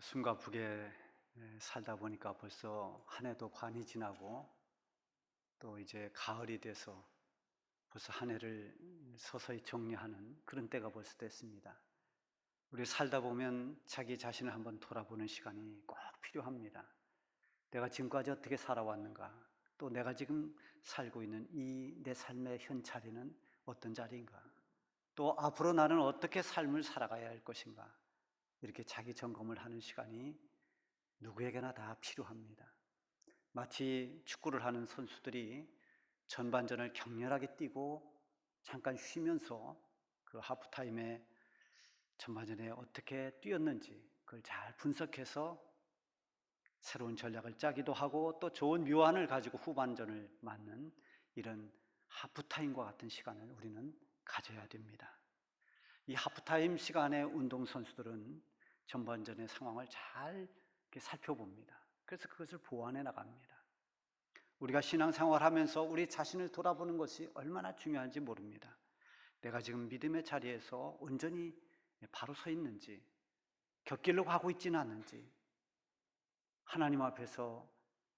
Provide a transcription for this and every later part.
숨가쁘게 살다 보니까 벌써 한 해도 반이 지나고 또 이제 가을이 돼서 벌써 한 해를 서서히 정리하는 그런 때가 벌써 됐습니다. 우리 살다 보면 자기 자신을 한번 돌아보는 시간이 꼭 필요합니다. 내가 지금까지 어떻게 살아왔는가, 또 내가 지금 살고 있는 이 내 삶의 현 자리는 어떤 자리인가, 또 앞으로 나는 어떻게 삶을 살아가야 할 것인가, 이렇게 자기 점검을 하는 시간이 누구에게나 다 필요합니다. 마치 축구를 하는 선수들이 전반전을 격렬하게 뛰고 잠깐 쉬면서 그 하프타임에 전반전에 어떻게 뛰었는지 그걸 잘 분석해서 새로운 전략을 짜기도 하고 또 좋은 묘안을 가지고 후반전을 맞는 이런 하프타임과 같은 시간을 우리는 가져야 됩니다. 이 하프타임 시간에 운동선수들은 전반전의 상황을 잘 이렇게 살펴봅니다. 그래서 그것을 보완해 나갑니다. 우리가 신앙생활하면서 우리 자신을 돌아보는 것이 얼마나 중요한지 모릅니다. 내가 지금 믿음의 자리에서 온전히 바로 서 있는지, 곁길로 가고 있지는 않는지, 하나님 앞에서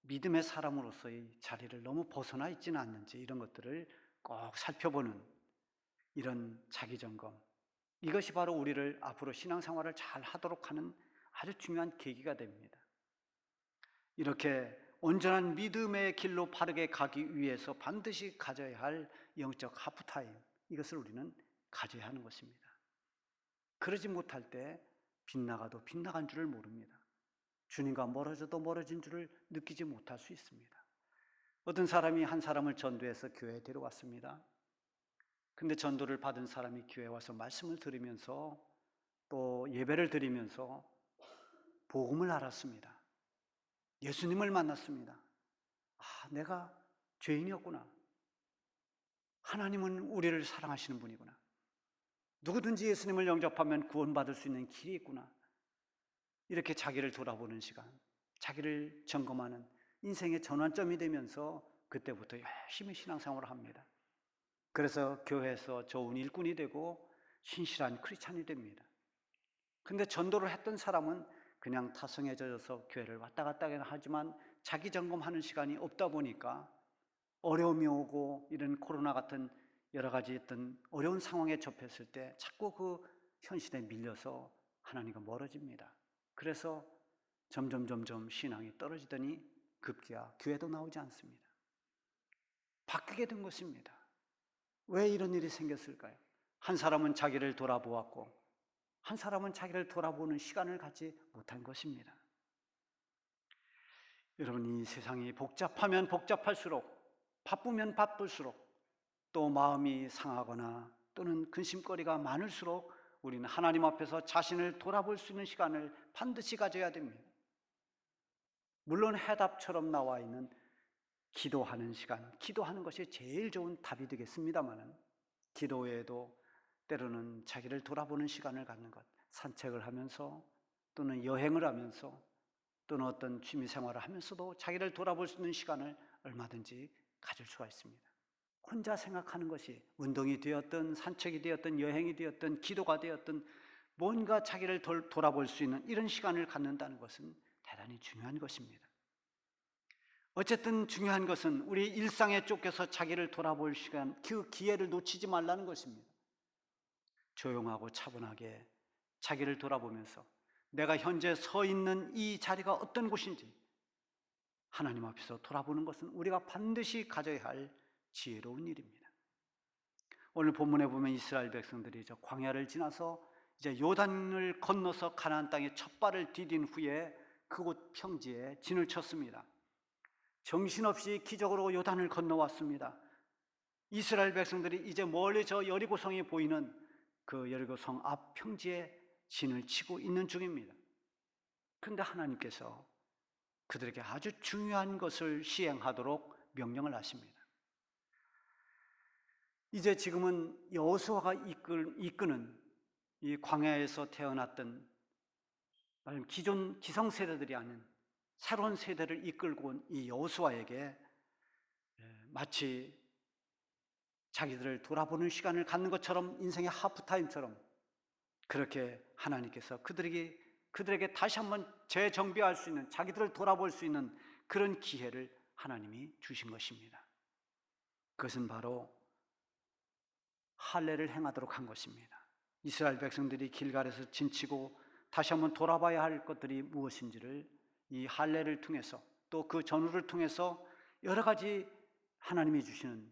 믿음의 사람으로서의 자리를 너무 벗어나 있지는 않는지, 이런 것들을 꼭 살펴보는 이런 자기점검, 이것이 바로 우리를 앞으로 신앙생활을 잘 하도록 하는 아주 중요한 계기가 됩니다. 이렇게 온전한 믿음의 길로 바르게 가기 위해서 반드시 가져야 할 영적 하프타임, 이것을 우리는 가져야 하는 것입니다. 그러지 못할 때 빗나가도 빗나간 줄을 모릅니다. 주님과 멀어져도 멀어진 줄을 느끼지 못할 수 있습니다. 어떤 사람이 한 사람을 전도해서 교회에 데려왔습니다. 근데 전도를 받은 사람이 교회에 와서 말씀을 들으면서 또 예배를 드리면서 복음을 알았습니다. 예수님을 만났습니다. 내가 죄인이었구나. 하나님은 우리를 사랑하시는 분이구나. 누구든지 예수님을 영접하면 구원받을 수 있는 길이 있구나. 이렇게 자기를 돌아보는 시간, 자기를 점검하는 인생의 전환점이 되면서 그때부터 열심히 신앙생활을 합니다. 그래서 교회에서 좋은 일꾼이 되고 신실한 크리스찬이 됩니다. 근데 전도를 했던 사람은 그냥 타성해져서 교회를 왔다 갔다 하지만 자기 점검하는 시간이 없다 보니까 어려움이 오고 이런 코로나 같은 여러 가지 어떤 어려운 상황에 접했을 때 자꾸 그 현실에 밀려서 하나님과 멀어집니다. 그래서 점점 신앙이 떨어지더니 급기야 교회도 나오지 않습니다. 바뀌게 된 것입니다. 왜 이런 일이 생겼을까요? 한 사람은 자기를 돌아보았고 한 사람은 자기를 돌아보는 시간을 갖지 못한 것입니다. 여러분, 이 세상이 복잡하면 복잡할수록, 바쁘면 바쁠수록, 또 마음이 상하거나 또는 근심거리가 많을수록 우리는 하나님 앞에서 자신을 돌아볼 수 있는 시간을 반드시 가져야 됩니다. 물론 해답처럼 나와 있는 기도하는 시간, 기도하는 것이 제일 좋은 답이 되겠습니다마는 기도 외에도 때로는 자기를 돌아보는 시간을 갖는 것, 산책을 하면서 또는 여행을 하면서 또는 어떤 취미생활을 하면서도 자기를 돌아볼 수 있는 시간을 얼마든지 가질 수가 있습니다. 혼자 생각하는 것이 운동이 되었든 산책이 되었든 여행이 되었든 기도가 되었든 뭔가 자기를 돌아볼 수 있는 이런 시간을 갖는다는 것은 대단히 중요한 것입니다. 어쨌든 중요한 것은 우리 일상에 쫓겨서 자기를 돌아볼 시간, 그 기회를 놓치지 말라는 것입니다. 조용하고 차분하게 자기를 돌아보면서 내가 현재 서 있는 이 자리가 어떤 곳인지 하나님 앞에서 돌아보는 것은 우리가 반드시 가져야 할 지혜로운 일입니다. 오늘 본문에 보면 이스라엘 백성들이 저 광야를 지나서 이제 요단을 건너서 가나안 땅에 첫 발을 디딘 후에 그곳 평지에 진을 쳤습니다. 정신없이 기적으로 요단을 건너왔습니다. 이스라엘 백성들이 이제 멀리 저 여리고성이 보이는 그 여리고성 앞 평지에 진을 치고 있는 중입니다. 그런데 하나님께서 그들에게 아주 중요한 것을 시행하도록 명령을 하십니다. 이제 지금은 여호수아가 이끄는 이 광야에서 태어났던 기존 기성세대들이 아닌 새로운 세대를 이끌고 온 이 여호수아에게 마치 자기들을 돌아보는 시간을 갖는 것처럼 인생의 하프타임처럼 그렇게 하나님께서 그들에게 그들에게 다시 한번 재정비할 수 있는, 자기들을 돌아볼 수 있는 그런 기회를 하나님이 주신 것입니다. 그것은 바로 할례를 행하도록 한 것입니다. 이스라엘 백성들이 길갈에서 진치고 다시 한번 돌아봐야 할 것들이 무엇인지를 이 할례를 통해서, 또 그 전후를 통해서 여러 가지 하나님이 주시는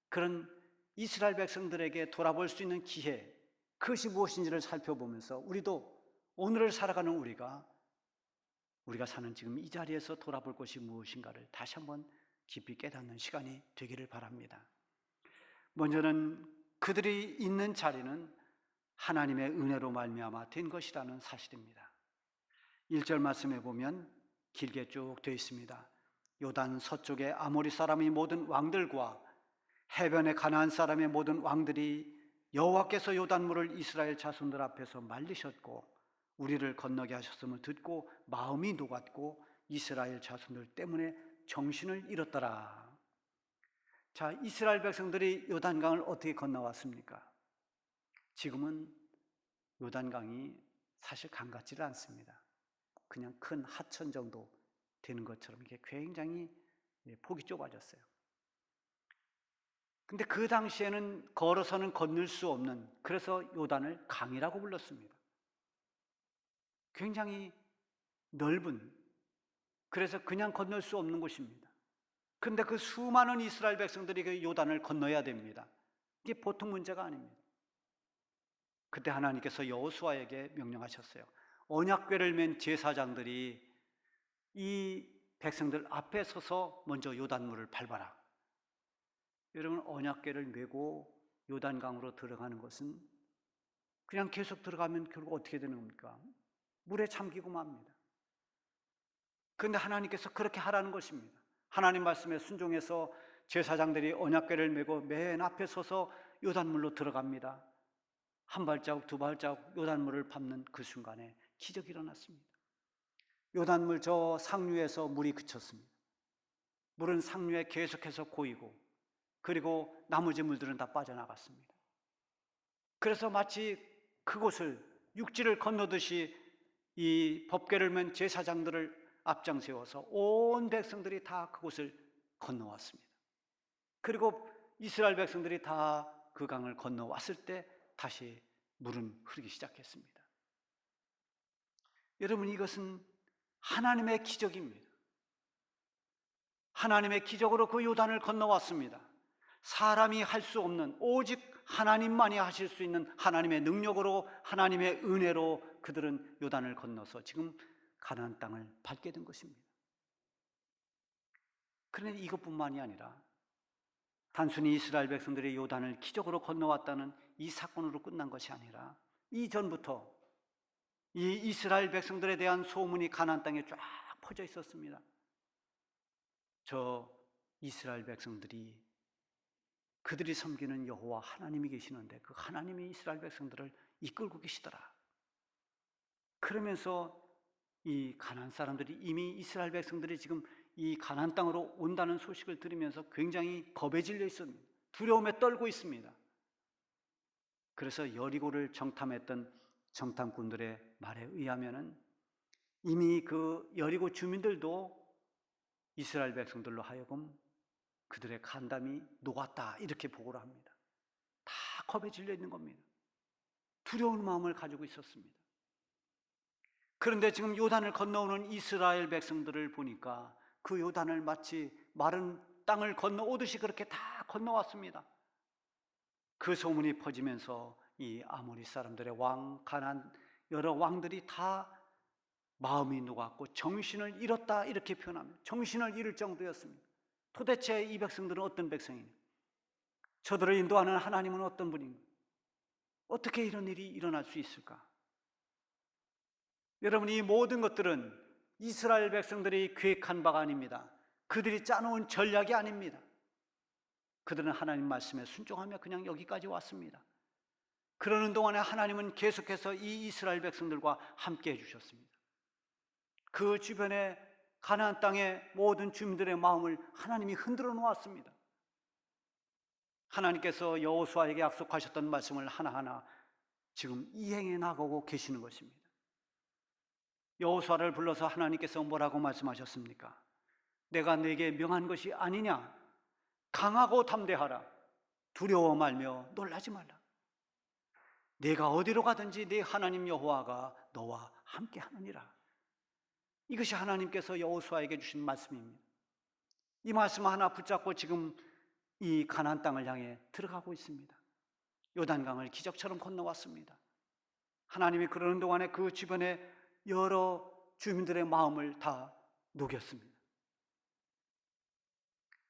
그런 이스라엘 백성들에게 돌아볼 수 있는 기회, 그것이 무엇인지를 살펴보면서 우리도 오늘을 살아가는 우리가 사는 지금 이 자리에서 돌아볼 것이 무엇인가를 다시 한번 깊이 깨닫는 시간이 되기를 바랍니다. 먼저는 그들이 있는 자리는 하나님의 은혜로 말미암아 된 것이라는 사실입니다. 1절 말씀에 보면 길게 쭉 되어 있습니다. 요단 서쪽의 아모리 사람의 모든 왕들과 해변의 가나안 사람의 모든 왕들이 여호와께서 요단물을 이스라엘 자손들 앞에서 말리셨고 우리를 건너게 하셨음을 듣고 마음이 녹았고 이스라엘 자손들 때문에 정신을 잃었더라. 자, 이스라엘 백성들이 요단강을 어떻게 건너왔습니까? 지금은 요단강이 사실 강 같지를 않습니다. 그냥 큰 하천 정도 되는 것처럼 이게 굉장히 폭이 좁아졌어요. 근데 그 당시에는 걸어서는 건널 수 없는, 그래서 요단을 강이라고 불렀습니다. 굉장히 넓은, 그래서 그냥 건널 수 없는 곳입니다. 그런데 그 수많은 이스라엘 백성들이 그 요단을 건너야 됩니다. 이게 보통 문제가 아닙니다. 그때 하나님께서 여호수아에게 명령하셨어요. 언약궤를 맨 제사장들이 이 백성들 앞에 서서 먼저 요단물을 밟아라. 여러분, 언약궤를 메고 요단강으로 들어가는 것은 그냥 계속 들어가면 결국 어떻게 되는 겁니까? 물에 잠기고 맙니다. 그런데 하나님께서 그렇게 하라는 것입니다. 하나님 말씀에 순종해서 제사장들이 언약궤를 메고 맨 앞에 서서 요단물로 들어갑니다. 한 발자국 두 발자국 요단물을 밟는 그 순간에 기적이 일어났습니다. 요단물 저 상류에서 물이 그쳤습니다. 물은 상류에 계속해서 고이고 그리고 나머지 물들은 다 빠져나갔습니다. 그래서 마치 그곳을 육지를 건너듯이 이 법궤를 맨 제사장들을 앞장 세워서 온 백성들이 다 그곳을 건너왔습니다. 그리고 이스라엘 백성들이 다 그 강을 건너왔을 때 다시 물은 흐르기 시작했습니다. 여러분, 이것은 하나님의 기적입니다. 하나님의 기적으로 그 요단을 건너왔습니다. 사람이 할 수 없는, 오직 하나님만이 하실 수 있는 하나님의 능력으로, 하나님의 은혜로 그들은 요단을 건너서 지금 가나안 땅을 밟게 된 것입니다. 그런데 이것뿐만이 아니라 단순히 이스라엘 백성들이 요단을 기적으로 건너왔다는 이 사건으로 끝난 것이 아니라 이전부터 이 이스라엘 백성들에 대한 소문이 가나안 땅에 쫙 퍼져 있었습니다. 저 이스라엘 백성들이 그들이 섬기는 여호와 하나님이 계시는데 그 하나님이 이스라엘 백성들을 이끌고 계시더라. 그러면서 이 가나안 사람들이, 이미 이스라엘 백성들이 지금 이 가나안 땅으로 온다는 소식을 들으면서 굉장히 겁에 질려 있습니다. 두려움에 떨고 있습니다. 그래서 여리고를 정탐했던 정탐꾼들의 말에 의하면은 이미 그 여리고 주민들도 이스라엘 백성들로 하여금 그들의 간담이 녹았다, 이렇게 보고를 합니다. 다 겁에 질려 있는 겁니다. 두려운 마음을 가지고 있었습니다. 그런데 지금 요단을 건너오는 이스라엘 백성들을 보니까 그 요단을 마치 마른 땅을 건너오듯이 그렇게 다 건너왔습니다. 그 소문이 퍼지면서 이 아모리 사람들의 왕, 가나안 여러 왕들이 다 마음이 녹았고 정신을 잃었다, 이렇게 표현합니다. 정신을 잃을 정도였습니다. 도대체 이 백성들은 어떤 백성이냐? 저들을 인도하는 하나님은 어떤 분인가? 어떻게 이런 일이 일어날 수 있을까? 여러분, 이 모든 것들은 이스라엘 백성들이 계획한 바가 아닙니다. 그들이 짜놓은 전략이 아닙니다. 그들은 하나님 말씀에 순종하며 그냥 여기까지 왔습니다. 그러는 동안에 하나님은 계속해서 이 이스라엘 백성들과 함께 해주셨습니다. 그 주변에 가나안 땅의 모든 주민들의 마음을 하나님이 흔들어 놓았습니다. 하나님께서 여호수아에게 약속하셨던 말씀을 하나하나 지금 이행해 나가고 계시는 것입니다. 여호수아를 불러서 하나님께서 뭐라고 말씀하셨습니까? 내가 네게 명한 것이 아니냐? 강하고 담대하라. 두려워 말며 놀라지 말라. 네가 어디로 가든지 네 하나님 여호와가 너와 함께 하느니라. 이것이 하나님께서 여호수아에게 주신 말씀입니다. 이 말씀 하나 붙잡고 지금 이 가나안 땅을 향해 들어가고 있습니다. 요단강을 기적처럼 건너왔습니다. 하나님이 그러는 동안에 그 주변에 여러 주민들의 마음을 다 녹였습니다.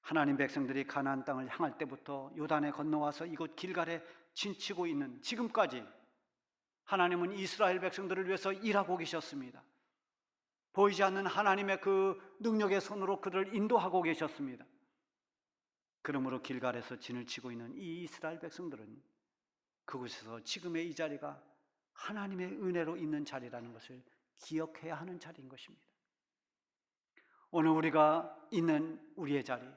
하나님 백성들이 가나안 땅을 향할 때부터 요단에 건너와서 이곳 길갈에 진치고 있는 지금까지 하나님은 이스라엘 백성들을 위해서 일하고 계셨습니다. 보이지 않는 하나님의 그 능력의 손으로 그들을 인도하고 계셨습니다. 그러므로 길갈에서 진을 치고 있는 이 이스라엘 백성들은 그곳에서 지금의 이 자리가 하나님의 은혜로 있는 자리라는 것을 기억해야 하는 자리인 것입니다. 오늘 우리가 있는 우리의 자리,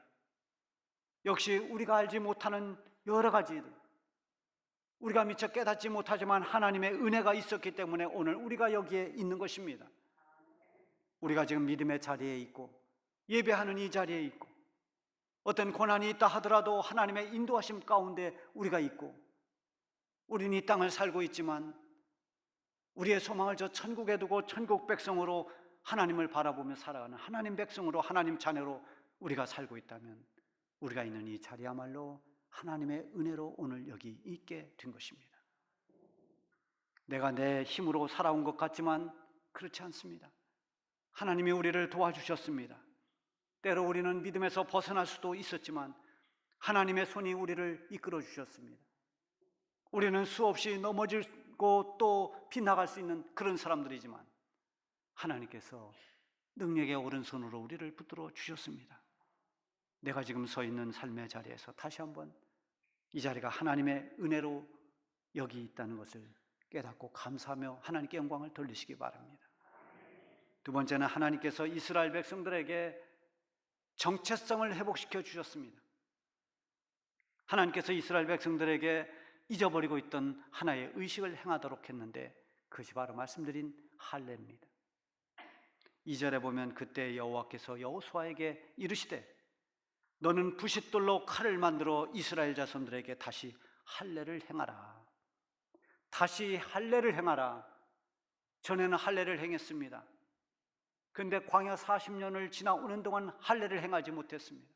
역시 우리가 알지 못하는 여러 가지들, 우리가 미처 깨닫지 못하지만 하나님의 은혜가 있었기 때문에 오늘 우리가 여기에 있는 것입니다. 우리가 지금 믿음의 자리에 있고 예배하는 이 자리에 있고 어떤 고난이 있다 하더라도 하나님의 인도하심 가운데 우리가 있고, 우리는 이 땅을 살고 있지만 우리의 소망을 저 천국에 두고 천국 백성으로 하나님을 바라보며 살아가는 하나님 백성으로, 하나님 자녀로 우리가 살고 있다면 우리가 있는 이 자리야말로 하나님의 은혜로 오늘 여기 있게 된 것입니다. 내가 내 힘으로 살아온 것 같지만 그렇지 않습니다. 하나님이 우리를 도와주셨습니다. 때로 우리는 믿음에서 벗어날 수도 있었지만 하나님의 손이 우리를 이끌어 주셨습니다. 우리는 수없이 넘어지고 또 빗나갈 수 있는 그런 사람들이지만 하나님께서 능력의 오른손으로 우리를 붙들어 주셨습니다. 내가 지금 서 있는 삶의 자리에서 다시 한번 이 자리가 하나님의 은혜로 여기 있다는 것을 깨닫고 감사하며 하나님께 영광을 돌리시기 바랍니다. 두 번째는 하나님께서 이스라엘 백성들에게 정체성을 회복시켜 주셨습니다. 하나님께서 이스라엘 백성들에게 잊어버리고 있던 하나의 의식을 행하도록 했는데 그것이 바로 말씀드린 할례입니다. 2절에 보면 그때 여호와께서 여호수아에게 이르시되 너는 부싯돌로 칼을 만들어 이스라엘 자손들에게 다시 할례를 행하라. 다시 할례를 행하라. 전에는 할례를 행했습니다. 그런데 광야 40년을 지나오는 동안 할례를 행하지 못했습니다.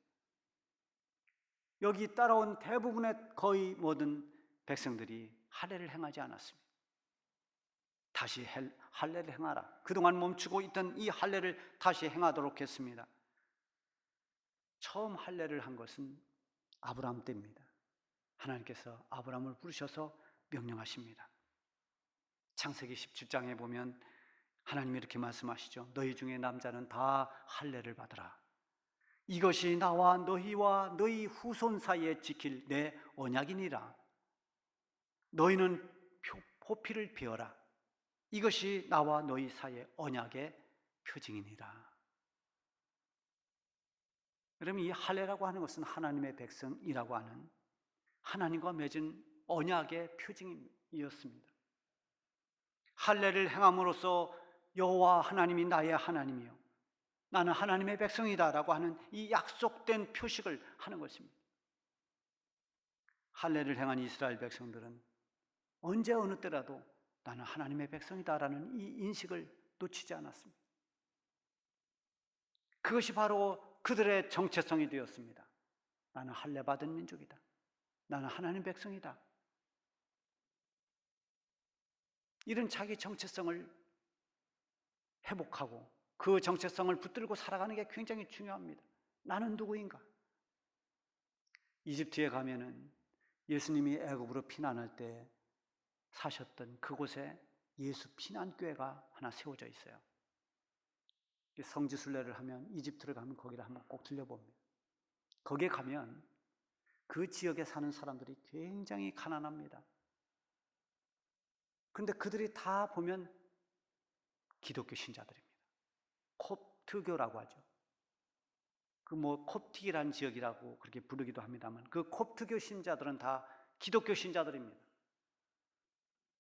여기 따라온 대부분의 거의 모든 백성들이 할례를 행하지 않았습니다. 다시 할례를 행하라. 그동안 멈추고 있던 이 할례를 다시 행하도록 했습니다. 처음 할례를 한 것은 아브라함 때입니다. 하나님께서 아브라함을 부르셔서 명령하십니다. 창세기 17장에 보면 하나님이 이렇게 말씀하시죠. 너희 중에 남자는 다 할례를 받으라. 이것이 나와 너희와 너희 후손 사이에 지킬 내 언약이니라. 너희는 포피를 베어라. 이것이 나와 너희 사이의 언약의 표징이니라. 그러면 이 할례라고 하는 것은 하나님의 백성이라고 하는 하나님과 맺은 언약의 표징이었습니다. 할례를 행함으로써 여호와 하나님이 나의 하나님이요 나는 하나님의 백성이다라고 하는 이 약속된 표식을 하는 것입니다. 할례를 행한 이스라엘 백성들은 언제 어느 때라도 나는 하나님의 백성이다라는 이 인식을 놓치지 않았습니다. 그것이 바로 그들의 정체성이 되었습니다. 나는 할례 받은 민족이다. 나는 하나님 백성이다. 이런 자기 정체성을 회복하고 그 정체성을 붙들고 살아가는 게 굉장히 중요합니다. 나는 누구인가? 이집트에 가면은 예수님이 애굽으로 피난할 때 사셨던 그곳에 예수 피난교회가 하나 세워져 있어요. 성지순례를 하면 이집트를 가면 거기를 한번 꼭 들려봅니다. 거기에 가면 그 지역에 사는 사람들이 굉장히 가난합니다. 그런데 그들이 다 보면 기독교 신자들입니다. 콥트교라고 하죠. 그 콥틱이라는 지역이라고 그렇게 부르기도 합니다만 그 콥트교 신자들은 다 기독교 신자들입니다.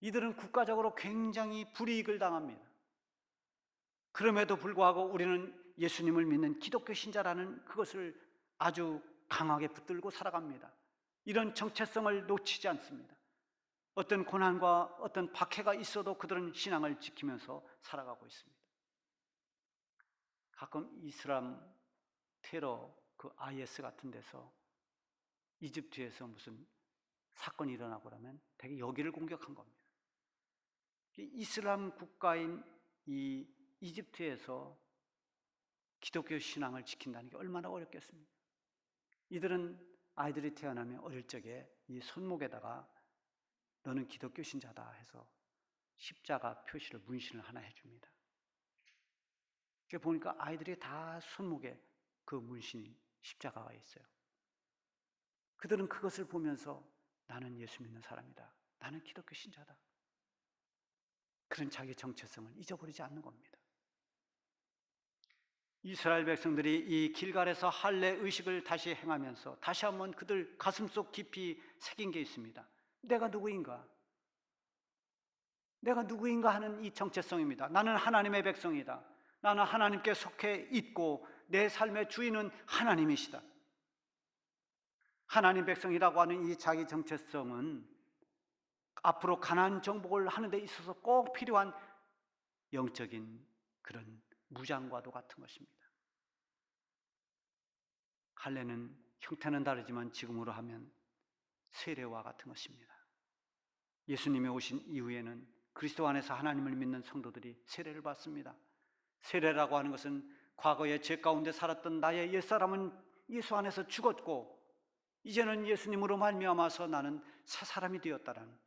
이들은 국가적으로 굉장히 불이익을 당합니다. 그럼에도 불구하고 우리는 예수님을 믿는 기독교 신자라는 그것을 아주 강하게 붙들고 살아갑니다. 이런 정체성을 놓치지 않습니다. 어떤 고난과 어떤 박해가 있어도 그들은 신앙을 지키면서 살아가고 있습니다. 가끔 이슬람 테러, 그 IS 같은 데서 이집트에서 무슨 사건이 일어나고 그러면 되게 여기를 공격한 겁니다. 이슬람 국가인 이 이집트에서 기독교 신앙을 지킨다는 게 얼마나 어렵겠습니까? 이들은 아이들이 태어나면 어릴 적에 이 손목에다가 너는 기독교 신자다 해서 십자가 표시를 문신을 하나 해줍니다. 그러니까 보니까 아이들이 다 손목에 그 문신이 십자가가 있어요. 그들은 그것을 보면서 나는 예수 믿는 사람이다. 나는 기독교 신자다. 그런 자기 정체성을 잊어버리지 않는 겁니다. 이스라엘 백성들이 이 길갈에서 할례 의식을 다시 행하면서 다시 한번 그들 가슴속 깊이 새긴 게 있습니다. 내가 누구인가? 내가 누구인가 하는 이 정체성입니다. 나는 하나님의 백성이다. 나는 하나님께 속해 있고 내 삶의 주인은 하나님이시다. 하나님 백성이라고 하는 이 자기 정체성은 앞으로 가나안 정복을 하는 데 있어서 꼭 필요한 영적인 그런 무장과도 같은 것입니다. 할례는 형태는 다르지만 지금으로 하면 세례와 같은 것입니다. 예수님이 오신 이후에는 그리스도 안에서 하나님을 믿는 성도들이 세례를 받습니다. 세례라고 하는 것은 과거에 죄 가운데 살았던 나의 옛사람은 예수 안에서 죽었고 이제는 예수님으로 말미암아서 나는 새 사람이 되었다라는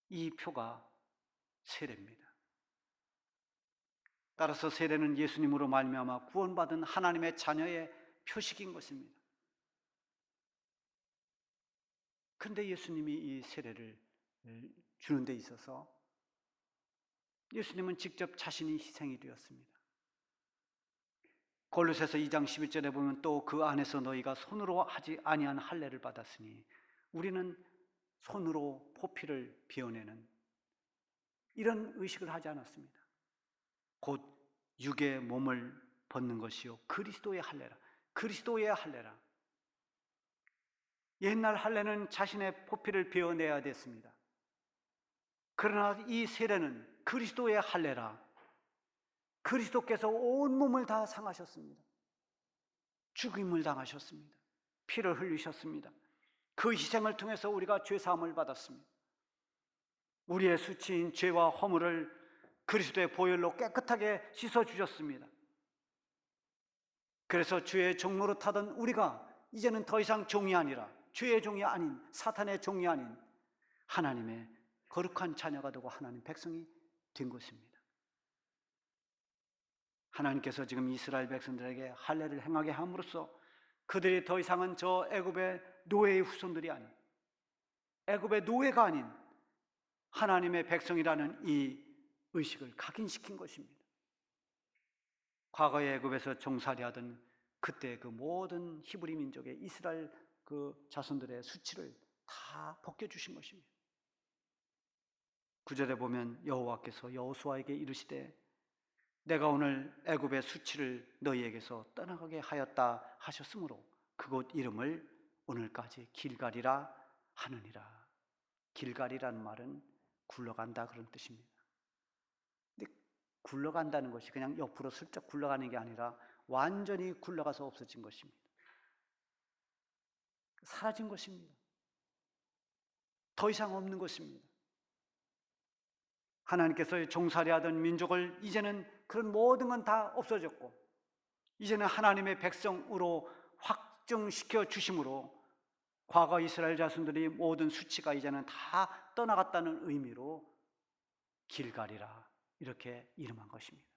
이 표가 세례입니다. 따라서 세례는 예수님으로 말미암아 구원받은 하나님의 자녀의 표식인 것입니다. 그런데 예수님이 이 세례를 주는 데 있어서 예수님은 직접 자신이 희생이 되었습니다. 골로새서 2장 11절에 보면 또 그 안에서 너희가 손으로 하지 아니한 할례를 받았으니 우리는 손으로 포피를 베어내는 이런 의식을 하지 않았습니다. 곧 육의 몸을 벗는 것이요 그리스도의 할례라. 그리스도의 할례라. 옛날 할례는 자신의 포피를 베어내야 됐습니다. 그러나 이 세례는 그리스도의 할례라. 그리스도께서 온 몸을 다 상하셨습니다. 죽임을 당하셨습니다. 피를 흘리셨습니다. 그 희생을 통해서 우리가 죄사함을 받았습니다. 우리의 수치인 죄와 허물을 그리스도의 보혈로 깨끗하게 씻어주셨습니다. 그래서 죄의 종로로 타던 우리가 이제는 더 이상 종이 아니라 죄의 종이 아닌 사탄의 종이 아닌 하나님의 거룩한 자녀가 되고 하나님 백성이 된 것입니다. 하나님께서 지금 이스라엘 백성들에게 할례를 행하게 함으로써 그들이 더 이상은 저 애굽의 노예의 후손들이 아닌 애굽의 노예가 아닌 하나님의 백성이라는 이 의식을 각인시킨 것입니다. 과거의 애굽에서 종살이 하던 그때 그 모든 히브리 민족의 이스라엘 그 자손들의 수치를 다 벗겨주신 것입니다. 9절에 보면 여호와께서 여호수아에게 이르시되 내가 오늘 애굽의 수치를 너희에게서 떠나가게 하였다 하셨으므로 그곳 이름을 오늘까지 길갈이라 하느니라. 길갈이라는 말은 굴러간다 그런 뜻입니다. 근데 굴러간다는 것이 그냥 옆으로 슬쩍 굴러가는 게 아니라 완전히 굴러가서 없어진 것입니다. 사라진 것입니다. 더 이상 없는 것입니다. 하나님께서 종살이하던 민족을 이제는 그런 모든 건 다 없어졌고 이제는 하나님의 백성으로 확정시켜 주심으로 과거 이스라엘 자손들이 모든 수치가 이제는 다 떠나갔다는 의미로 길갈이라 이렇게 이름한 것입니다.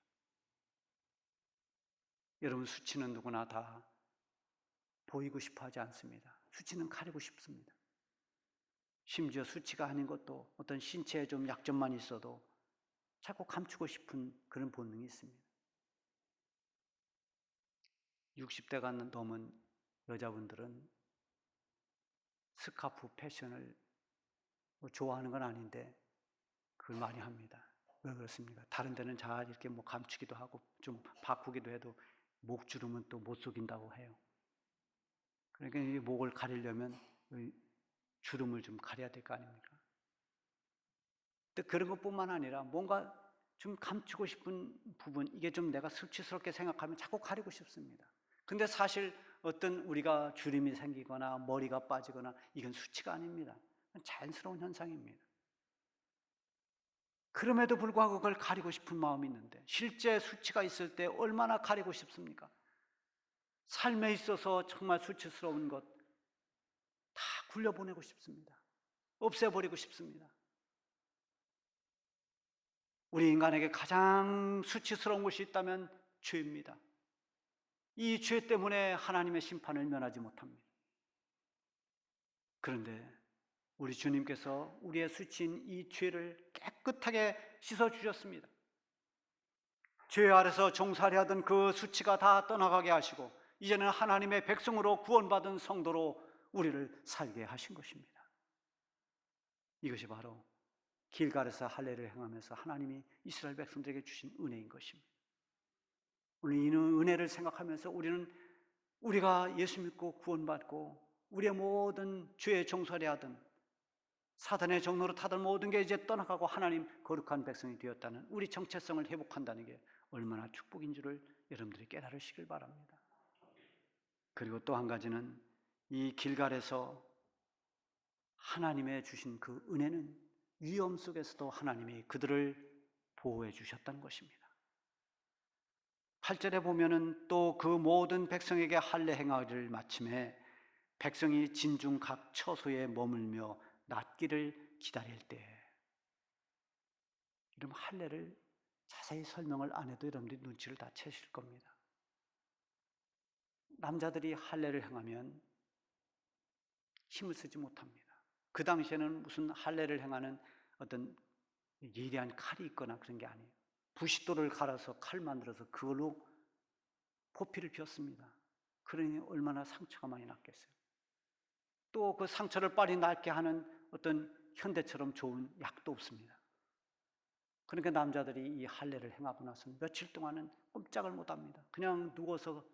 여러분, 수치는 누구나 다 보이고 싶어 하지 않습니다. 수치는 가리고 싶습니다. 심지어 수치가 아닌 것도 어떤 신체에 좀 약점만 있어도 자꾸 감추고 싶은 그런 본능이 있습니다. 60대가 넘은 여자분들은 스카프 패션을 좋아하는 건 아닌데 그걸 많이 합니다. 왜 그렇습니까? 다른 데는 잘 이렇게 뭐 감추기도 하고 좀 바꾸기도 해도 목주름은 또 못 속인다고 해요. 그러니까 이 목을 가리려면 이 주름을 좀 가려야 될 거 아닙니까? 또 그런 것뿐만 아니라 뭔가 좀 감추고 싶은 부분, 이게 좀 내가 수치스럽게 생각하면 자꾸 가리고 싶습니다. 근데 사실 어떤 우리가 주름이 생기거나 머리가 빠지거나 이건 수치가 아닙니다. 자연스러운 현상입니다. 그럼에도 불구하고 그걸 가리고 싶은 마음이 있는데 실제 수치가 있을 때 얼마나 가리고 싶습니까? 삶에 있어서 정말 수치스러운 것 다 굴려보내고 싶습니다. 없애버리고 싶습니다. 우리 인간에게 가장 수치스러운 것이 있다면 죄입니다. 이 죄 때문에 하나님의 심판을 면하지 못합니다. 그런데 우리 주님께서 우리의 수치인 이 죄를 깨끗하게 씻어주셨습니다. 죄 아래서 종살이 하던 그 수치가 다 떠나가게 하시고 이제는 하나님의 백성으로 구원받은 성도로 우리를 살게 하신 것입니다. 이것이 바로 길갈에서 할례를 행하면서 하나님이 이스라엘 백성들에게 주신 은혜인 것입니다. 오늘 이 은혜를 생각하면서 우리는 우리가 예수 믿고 구원받고 우리의 모든 죄의 종살이 하던 사단의 종로로 타던 모든 게 이제 떠나가고 하나님 거룩한 백성이 되었다는 우리 정체성을 회복한다는 게 얼마나 축복인 줄을 여러분들이 깨달으시길 바랍니다. 그리고 또 한 가지는 이 길갈에서 하나님의 주신 그 은혜는 위험 속에서도 하나님이 그들을 보호해 주셨다는 것입니다. 8절에 보면은 또 그 모든 백성에게 할례 행하기를 마침에 백성이 진중 각 처소에 머물며 낫기를 기다릴 때, 이런 할례를 자세히 설명을 안 해도 여러분들이 눈치를 다 채실 겁니다. 남자들이 할례를 행하면 힘을 쓰지 못합니다. 그 당시에는 무슨 할례를 행하는 어떤 예리한 칼이 있거나 그런 게 아니에요. 부싯돌을 갈아서 칼 만들어서 그걸로 포피를 피웠습니다. 그러니 얼마나 상처가 많이 났겠어요. 또 그 상처를 빨리 낫게 하는 어떤 현대처럼 좋은 약도 없습니다. 그러니까 남자들이 이 할례를 행하고 나서 며칠 동안은 꼼짝을 못합니다. 그냥 누워서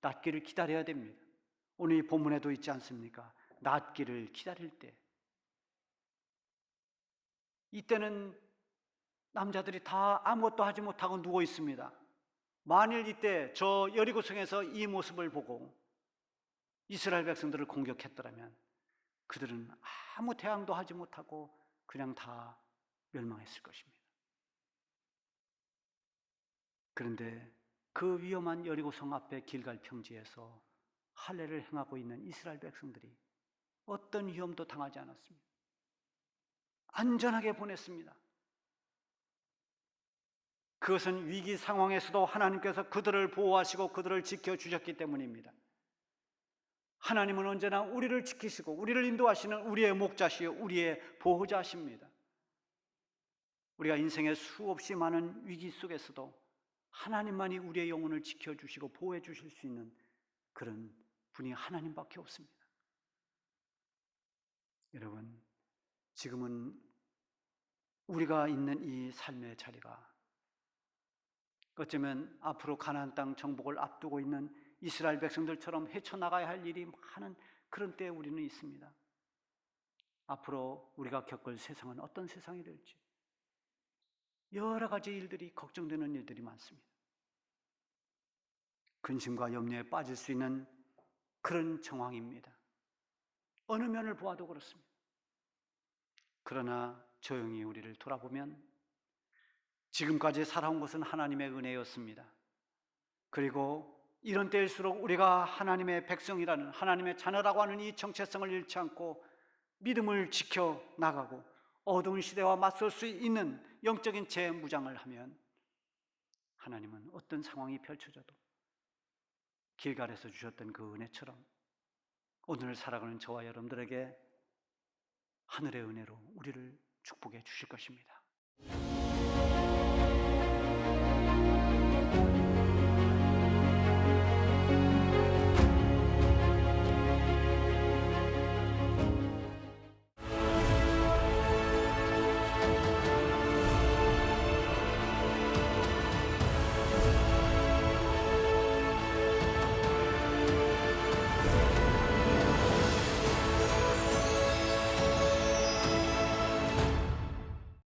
낫기를 기다려야 됩니다. 오늘 이 본문에도 있지 않습니까? 낫기를 기다릴 때, 이때는 남자들이 다 아무것도 하지 못하고 누워 있습니다. 만일 이때 저 여리고성에서 이 모습을 보고 이스라엘 백성들을 공격했더라면 그들은 아무 대항도 하지 못하고 그냥 다 멸망했을 것입니다. 그런데 그 위험한 여리고성 앞에 길갈 평지에서 할례를 행하고 있는 이스라엘 백성들이 어떤 위험도 당하지 않았습니다. 안전하게 보냈습니다. 그것은 위기 상황에서도 하나님께서 그들을 보호하시고 그들을 지켜주셨기 때문입니다. 하나님은 언제나 우리를 지키시고 우리를 인도하시는 우리의 목자시요 우리의 보호자십니다. 우리가 인생의 수없이 많은 위기 속에서도 하나님만이 우리의 영혼을 지켜주시고 보호해 주실 수 있는 그런 분이 하나님밖에 없습니다. 여러분, 지금은 우리가 있는 이 삶의 자리가 어쩌면 앞으로 가나안 땅 정복을 앞두고 있는 이스라엘 백성들처럼 헤쳐나가야 할 일이 많은 그런 때에 우리는 있습니다. 앞으로 우리가 겪을 세상은 어떤 세상이 될지 여러 가지 일들이 걱정되는 일들이 많습니다. 근심과 염려에 빠질 수 있는 그런 정황입니다. 어느 면을 보아도 그렇습니다. 그러나 조용히 우리를 돌아보면 지금까지 살아온 것은 하나님의 은혜였습니다. 그리고 이런 때일수록 우리가 하나님의 백성이라는, 하나님의 자녀라고 하는 이 정체성을 잃지 않고 믿음을 지켜 나가고 어두운 시대와 맞설 수 있는 영적인 재무장을 하면 하나님은 어떤 상황이 펼쳐져도 길갈에서 주셨던 그 은혜처럼 오늘 살아가는 저와 여러분들에게 하늘의 은혜로 우리를 축복해 주실 것입니다.